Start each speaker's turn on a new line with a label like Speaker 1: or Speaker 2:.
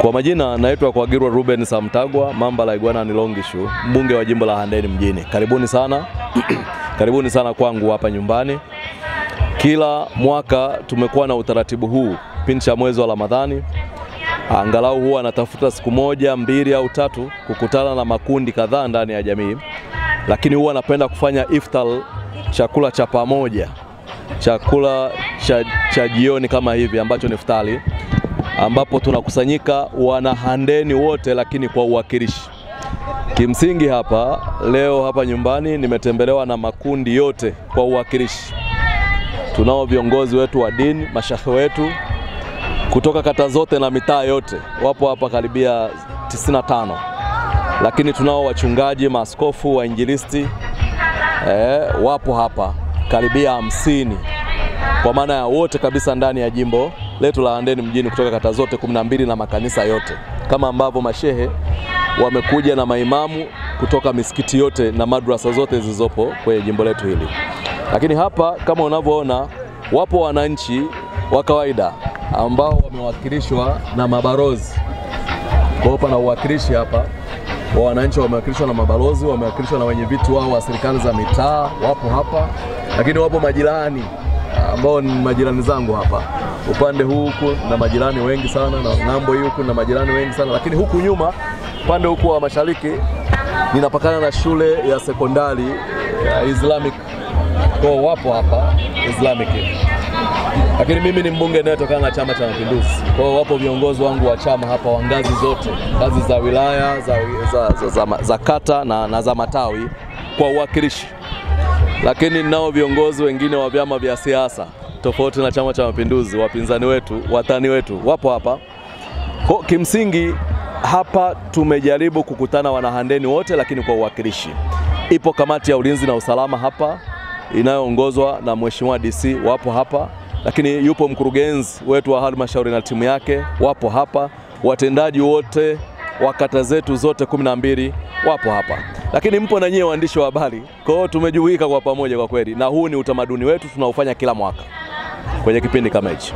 Speaker 1: Kwa majina naitwa Kwagirwa Ruben Samtagwa, Mamba la Iguana ni Longishu, mbunge wa jimbo la Handeni mjini. Karibuni sana. Karibuni sana kwangu hapa nyumbani. Kila mwaka tumekuwa na utaratibu huu pindi cha mwezi wa Ramadhani. Angalau huwa natafuta siku moja, 2 au 3 kukutana na makundi kadhaa ndani ya jamii. Lakini huwa napenda kufanya iftar, chakula cha pamoja. Chakula cha jioni kama hivi ambacho ni iftari, ambapo tunakusanyika wana Handeni wote lakini kwa uwakilishi. Kimsingi leo hapa nyumbani nimetembelewa na makundi yote kwa uwakilishi. Tunao viongozi wetu wa dini, mashehe wetu kutoka kata zote na mitaa yote, wapo hapa karibia 95. Lakini tunao wachungaji, maaskofu, wainjilisti wapo hapa karibia 50. Kwa maana ya wote kabisa ndani ya jimbo letu la Handeni mjini kutoka kata zote 12 na makanisa yote. Kama ambavyo mashehe wamekuja na maimamu kutoka misikiti yote na madrasa zote zilizopo kwenye jimbo letu hili. Lakini hapa kama unavyoona wapo wananchi wa kawaida ambao wamewakilishwa na mabalozi. Kwa hapa na uwakilishi hapa wa wananchi wamewakilishwa na mabalozi, wamewakilishwa na wenye viti wao wa serikali za mitaa, wapo hapa. Lakini wapo majirani ambao ni majirani zangu hapa. Upande huku na majirani wengi sana, na ngambo huku na majirani wengi sana. Lakini huku nyuma, upande huku wa mashariki, ninapakana na shule ya sekondari ya Islamic. Kwa wapo hapa Islamic. Lakini mimi ni mbunge ninayetokana na Chama cha Mapinduzi. Kwa wapo viongozi wangu wa chama hapa wa ngazi zote, ngazi za wilaya, za kata na za matawi kwa uwakilishi. Lakini nao viongozi wengine wa vyama vya siasa tofauti na Chama cha Mapinduzi, wapinzani wetu, watani wetu, wapo hapa. Kwa kimsingi hapa tumejaribu kukutana wana Handeni wote lakini kwa uwakilishi. Ipo kamati ya ulinzi na usalama hapa inayoongozwa na Mheshimiwa DC, wapo hapa. Lakini yupo mkurugenzi wetu wa halmashauri na timu yake, wapo hapa. Watendaji wote wa kata zetu zote 12 wapo hapa. Lakini mpo na nyie waandishi wa habari. Kwa hiyo tumejumuika kwa pamoja kwa kweli, na huu ni utamaduni wetu tunaofanya kila mwaka kwenye kipindi kama hichi.